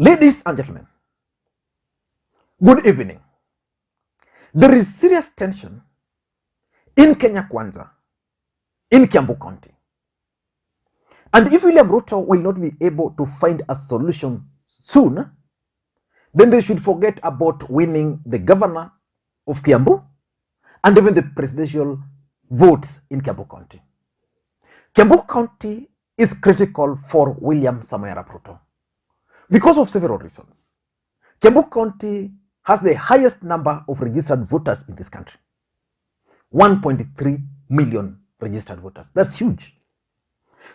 Ladies and gentlemen, good evening. There is serious tension in Kenya Kwanza, in Kiambu County. And if William Ruto will not be able to find a solution soon, then they should forget about winning the governor of Kiambu and even the presidential votes in Kiambu County. Kiambu County is critical for William Samoei Arap Ruto because of several reasons. Kiambu County has the highest number of registered voters in this country. 1.3 million registered voters. That's huge.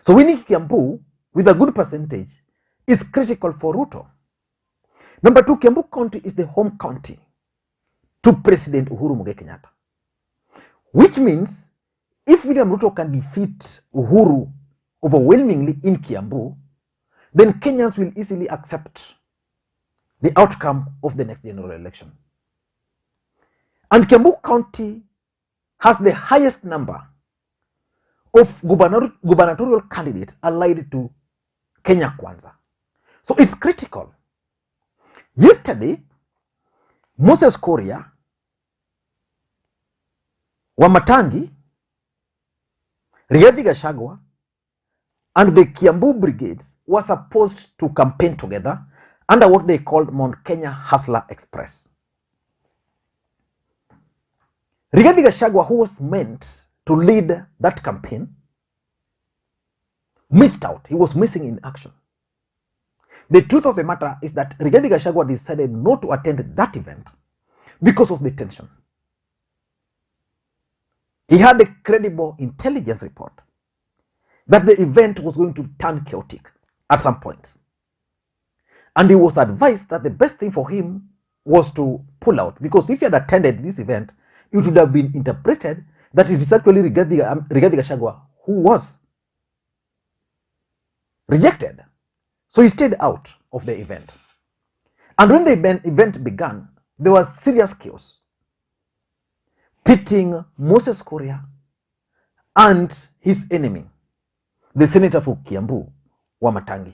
So winning Kiambu with a good percentage is critical for Ruto. Number two, Kiambu County is the home county to President Uhuru Kenyatta, which means if William Ruto can defeat Uhuru overwhelmingly in Kiambu, then Kenyans will easily accept the outcome of the next general election. And Kiambu County has the highest number of gubernatorial candidates allied to Kenya Kwanza. So it's critical. Yesterday, Kuria Wamatangi, Rigathi Gachagua, and the Kiambu brigades were supposed to campaign together under what they called Mount Kenya Hustler Express. Rigathi Gachagua, who was meant to lead that campaign, missed out. He was missing in action. The truth of the matter is that Rigathi Gachagua decided not to attend that event because of the tension. He had a credible intelligence report that the event was going to turn chaotic at some points. And he was advised that the best thing for him was to pull out, because if he had attended this event, it would have been interpreted that it is actually Rigathi Gachagua who was rejected. So he stayed out of the event. And when the event began, there was serious chaos, pitting Kuria and his enemy, the senator for Kiambu, Wamatangi.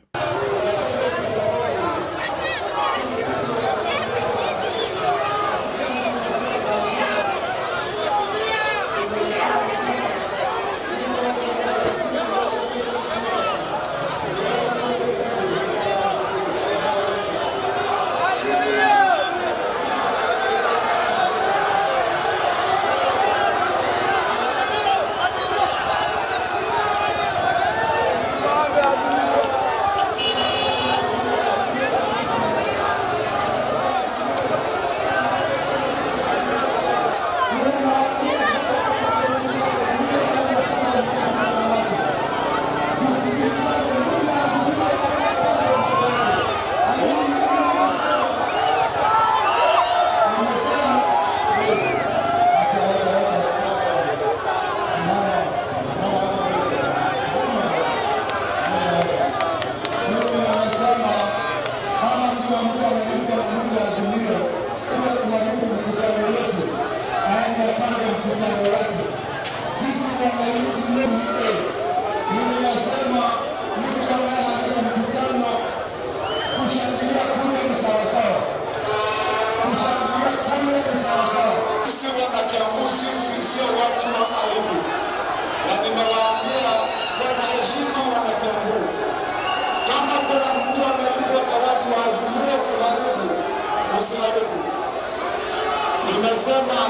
Nimesema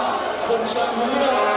kumshangilia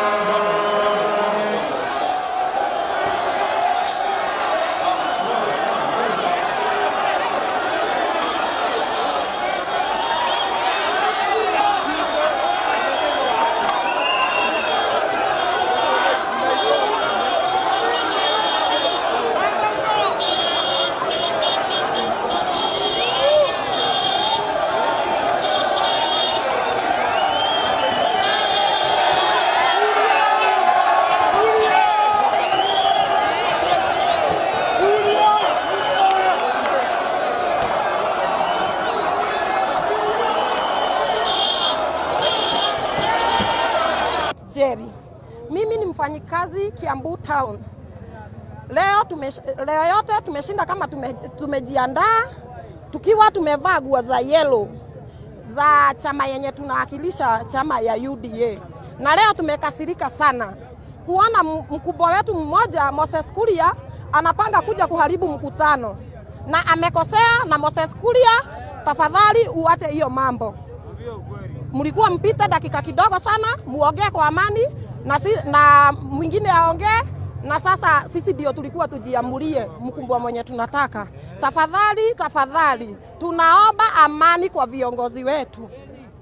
Mimi ni mfanyikazi Kiambu Town. Leo yote tumeshinda kama tumejiandaa, tukiwa tumevaa nguo za yellow za chama yenye tunawakilisha, chama ya UDA. Na leo tumekasirika sana kuona mkubwa wetu mmoja Moses Kuria anapanga kuja kuharibu mkutano, na amekosea. Na Moses Kuria, tafadhali uache hiyo mambo. Mlikuwa mpita dakika kidogo sana, muongee kwa amani na mwingine aongee, na sasa sisi ndio tulikuwa tujiamulie mkubwa mwenye tunataka. Tafadhali tunaomba amani kwa viongozi wetu,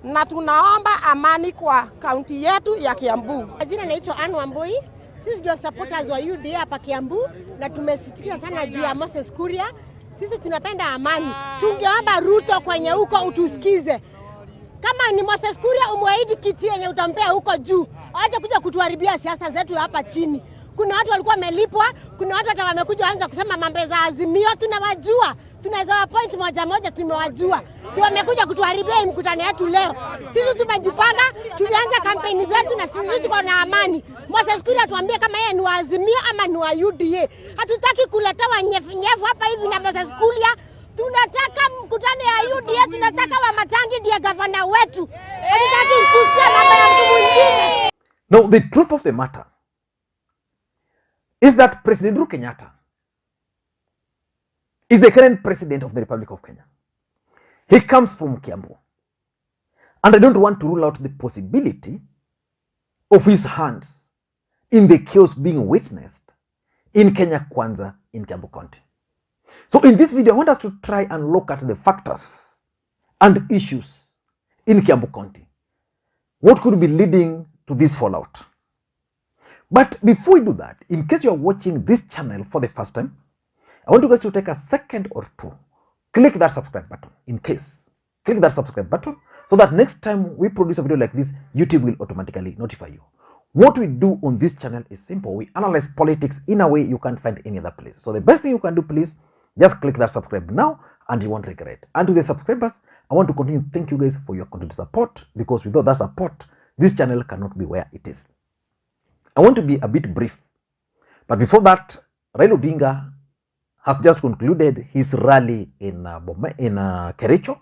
na tunaomba amani kwa kaunti yetu ya Kiambu. Jina naitwa Anne Wambui. Sisi ndio supporters wa UDA hapa Kiambu, na tumesikia sana juu ya Moses Kuria. Sisi tunapenda amani. Tungeomba Ruto kwenye huko utusikize. Kama ni Moses Kuria, umwahidi kiti yenye utampea huko juu. Acha kuja kutuharibia siasa zetu hapa chini. Kuna watu walikuwa wamelipwa, kuna watu hata wamekuja anza kusema mambo za Azimio, tunawajua. Tunaweza point moja tumewajua. Ndio wamekuja kutuharibia mkutano yetu leo. Sisi tumejipanga, tulianza kampeni zetu na sisi tuko na amani. Moses Kuria tuambie kama yeye ni wa Azimio ama ni wa UDA. Hatutaki kuletewa nyefu hapa hivi na Moses Kuria. Tunataka mkutano ya UDA, tunataka Wamatangi ndiye gavana wetu. Hatutaki kusikia mambo ya mtu mwingine. Now, the truth of the matter is that President Uhuru Kenyatta is the current president of the Republic of Kenya. He comes from Kiambu. And I don't want to rule out the possibility of his hands in the chaos being witnessed in Kenya Kwanza in Kiambu County. So in this video, I want us to try and look at the factors and issues in Kiambu County. What could be leading to this fallout? But before we do that, in case you are watching this channel for the first time, I want you guys to take a second or two, click that subscribe button. Click that subscribe button so that next time we produce a video like this, YouTube will automatically notify you. What we do on this channel is simple. We analyze politics in a way you can't find any other place. So the best thing you can do, please, just click that subscribe now and you won't regret. And to the subscribers, I want to continue to thank you guys for your continued support, because without that support, this channel cannot be where it is. I want to be a bit brief. But before that, Raila Odinga has just concluded his rally in Kericho.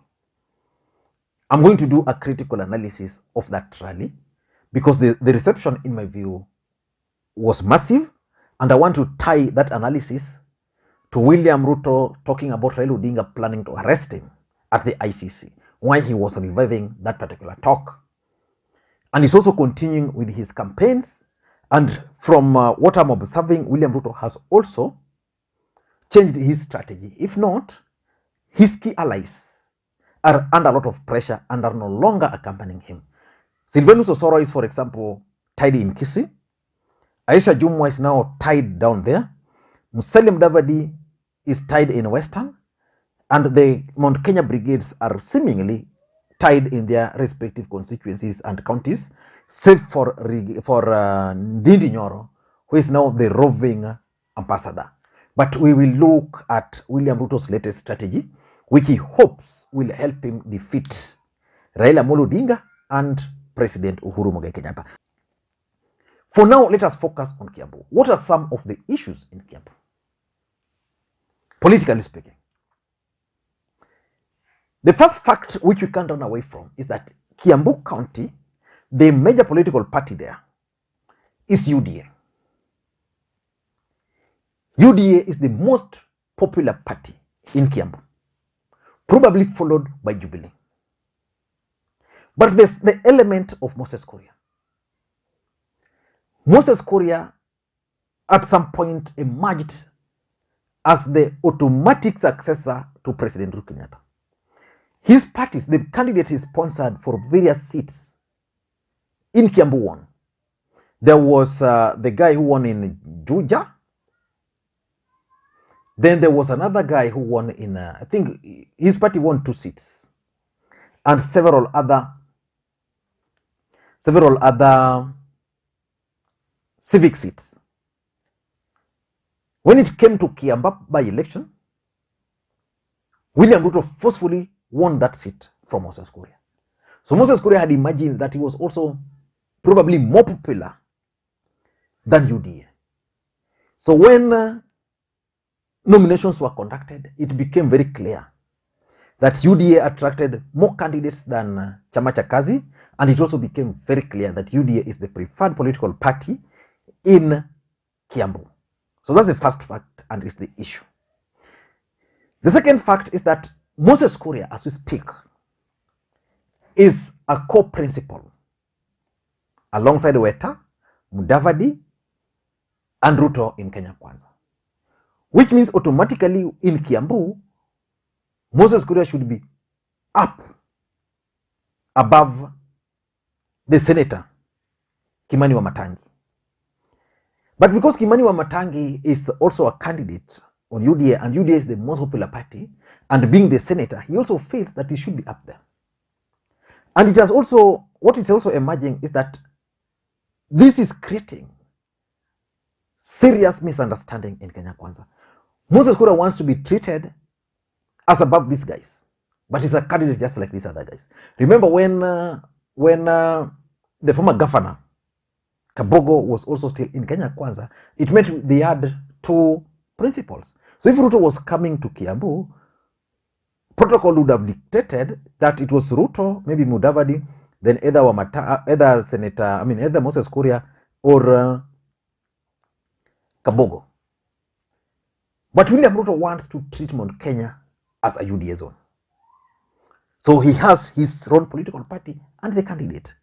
I'm going to do a critical analysis of that rally, because the reception, in my view, was massive. And I want to tie that analysis to William Ruto talking about Raila Odinga planning to arrest him at the ICC, why he was reviving that particular talk. And he's also continuing with his campaigns. And from what I'm observing, William Ruto has also changed his strategy. If not, his key allies are under a lot of pressure and are no longer accompanying him. Sylvanus Osoro is, for example, tied in Kisii. Aisha Jumwa is now tied down there. Musalia Mudavadi is tied in Western. And the Mount Kenya brigades are seemingly tied in their respective constituencies and counties, save for Ndindi Nyoro, who is now the roving ambassador. But we will look at William Ruto's latest strategy, which he hopes will help him defeat Raila Odinga and President Uhuru Kenyatta. For now, let us focus on Kiambu. What are some of the issues in Kiambu, politically speaking? The first fact which we can't run away from is that Kiambu County, the major political party there, is UDA. UDA is the most popular party in Kiambu, probably followed by Jubilee. But there's the element of Moses Kuria. Moses Kuria at some point emerged as the automatic successor to President Uhuru Kenyatta. His parties, the candidates he sponsored for various seats in Kiambu won. There was the guy who won in Juja. Then there was another guy who won in, I think his party won 2 seats. And several other civic seats. When it came to Kiambu by election, William Ruto forcefully won that seat from Moses Kuria. So Moses Kuria had imagined that he was also probably more popular than UDA. So when nominations were conducted, it became very clear that UDA attracted more candidates than Chama cha Kazi, and it also became very clear that UDA is the preferred political party in Kiambu. So that's the first fact, and it's the issue. The second fact is that Moses Kuria, as we speak, is a co-principal alongside Weta, Mudavadi, and Ruto in Kenya Kwanza, which means automatically in Kiambu, Moses Kuria should be up above the senator, Kimani Wamatangi. But because Kimani Wamatangi is also a candidate on UDA, and UDA is the most popular party, and being the senator, he also feels that he should be up there. And it has also, what is also emerging is that this is creating serious misunderstanding in Kenya Kwanza. Moses Kuria wants to be treated as above these guys, but he's a candidate just like these other guys. Remember when the former governor Kabogo was also still in Kenya Kwanza, it meant they had two principles. So if Ruto was coming to Kiambu, protocol would have dictated that it was Ruto, maybe Mudavadi, then either either Moses Kuria or Kabogo. But William Ruto wants to treat Mount Kenya as a UDA zone. So he has his own political party and the candidate.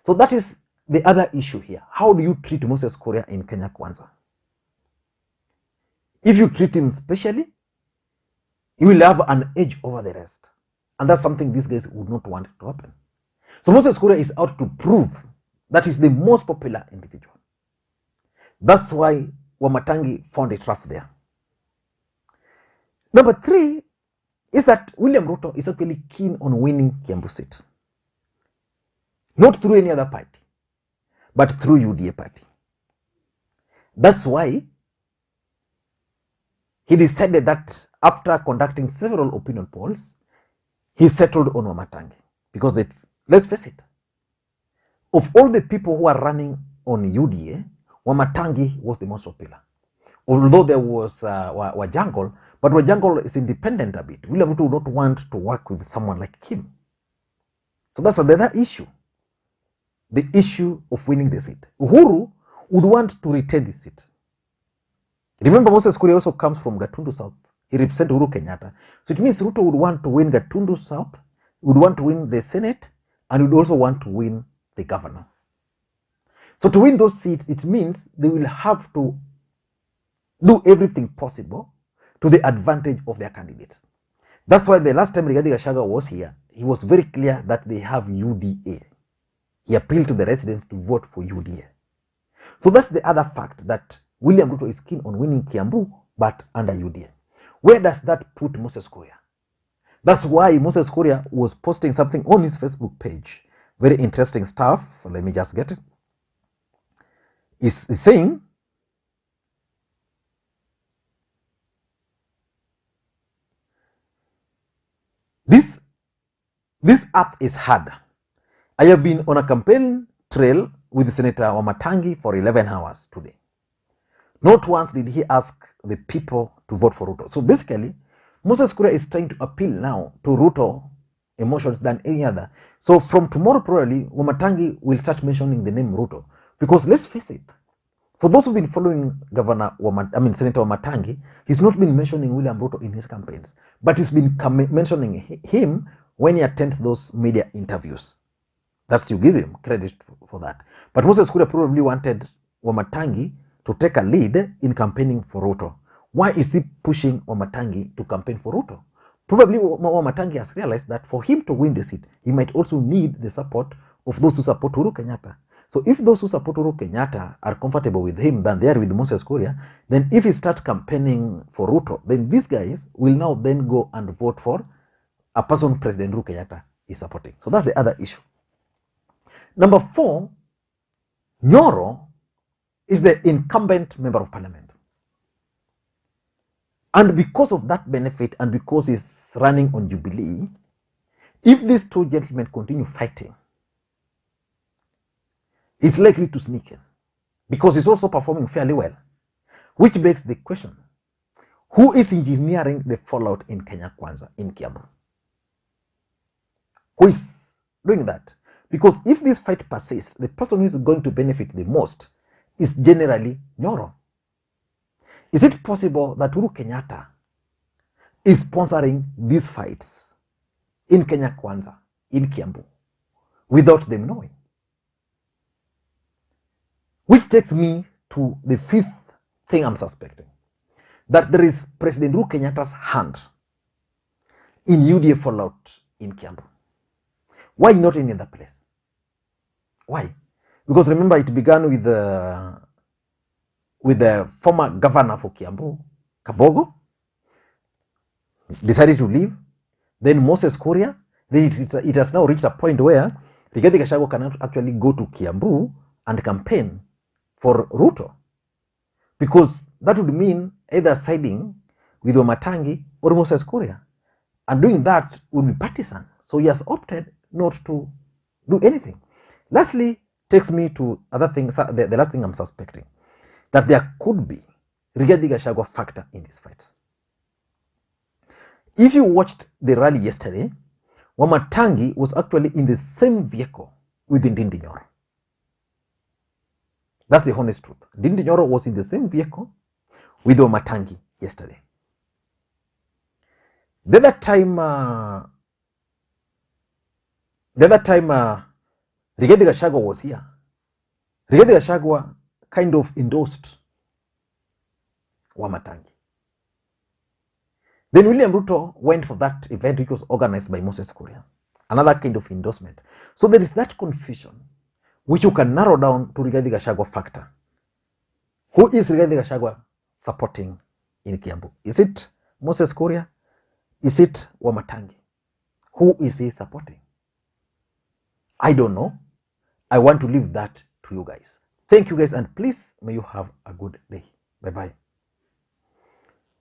So that is the other issue here. How do you treat Moses Kuria in Kenya Kwanza? If you treat him specially, you will have an edge over the rest. And that's something these guys would not want to happen. So Moses Kuria is out to prove that he's the most popular individual. That's why Wamatangi found it rough there. Number 3 is that William Ruto is actually keen on winning Kiambu seat. Not through any other party, but through UDA party. That's why he decided that after conducting several opinion polls, he settled on Wamatangi. Because let's face it, of all the people who are running on UDA, Wamatangi was the most popular. Although there was Wajangol, but Wajangol is independent a bit. William Ruto would not want to work with someone like him. So that's another issue. The issue of winning the seat. Uhuru would want to retain the seat. Remember, Moses Kuria also comes from Gatundu South. He represents Uhuru Kenyatta. So it means Ruto would want to win Gatundu South, would want to win the Senate, and would also want to win the governor. So to win those seats, it means they will have to do everything possible to the advantage of their candidates. That's why the last time Rigathi Gachagua was here, he was very clear that they have UDA. He appealed to the residents to vote for UDA. So that's the other fact, that William Ruto is keen on winning Kiambu, but under UDA. Where does that put Moses Kuria? That's why Moses Kuria was posting something on his Facebook page. Very interesting stuff. Let me just get it. He's saying, this earth is hard. I have been on a campaign trail with Senator Wamatangi for 11 hours today. Not once did he ask the people to vote for Ruto. So basically, Moses Kuria is trying to appeal now to Ruto emotions than any other. So from tomorrow, probably, Wamatangi will start mentioning the name Ruto. Because let's face it, for those who've been following Senator Wamatangi, he's not been mentioning William Ruto in his campaigns, but he's been mentioning him when he attends those media interviews. That's, you give him credit for that. But Moses Kuria probably wanted Wamatangi to take a lead in campaigning for Ruto. Why is he pushing Wamatangi to campaign for Ruto? Probably Wamatangi has realized that for him to win the seat, he might also need the support of those who support Uhuru Kenyatta. So if those who support Uhuru Kenyatta are comfortable with him than they are with Moses Kuria, then if he starts campaigning for Ruto, then these guys will now then go and vote for a person President Uhuru Kenyatta is supporting. So that's the other issue. Number 4, Nyoro is the incumbent member of parliament. And because of that benefit, and because he's running on Jubilee, if these two gentlemen continue fighting, he's likely to sneak in, because he's also performing fairly well. Which begs the question, who is engineering the fallout in Kenya Kwanza, in Kiambu? who is doing that. Because if this fight persists, the person who is going to benefit the most is generally Nyoro. Is it possible that Uhuru Kenyatta is sponsoring these fights in Kenya Kwanza, in Kiambu, without them knowing? Which takes me to the fifth thing I'm suspecting, that there is President Uhuru Kenyatta's hand in UDA fallout in Kiambu. Why not any other place? Why? Because remember, it began with the former governor for Kiambu, Kabogo, decided to leave. Then Moses Kuria. Then it has now reached a point where Rigathi Gachagua cannot actually go to Kiambu and campaign for Ruto, because that would mean either siding with Wamatangi or Moses Kuria, and doing that would be partisan. So he has opted not to do anything. Lastly, takes me to other things. The last thing I'm suspecting, that there could be Rigathi Gachagua factor in these fights. If you watched the rally yesterday, Wamatangi was actually in the same vehicle with Ndindi Nyoro. That's the honest truth. Ndindi Nyoro was in the same vehicle with Wamatangi yesterday. The other time Rigathi Gachagua was here, Rigathi Gachagua kind of endorsed Wamatangi. Then William Ruto went for that event, which was organized by Moses Kuria. Another kind of endorsement. So there is that confusion, which you can narrow down to Rigathi Gachagua factor. Who is Rigathi Gachagua supporting in Kiambu? Is it Moses Kuria? Is it Wamatangi? Who is he supporting? I don't know. I want to leave that to you guys. Thank you guys, and please may you have a good day. Bye-bye.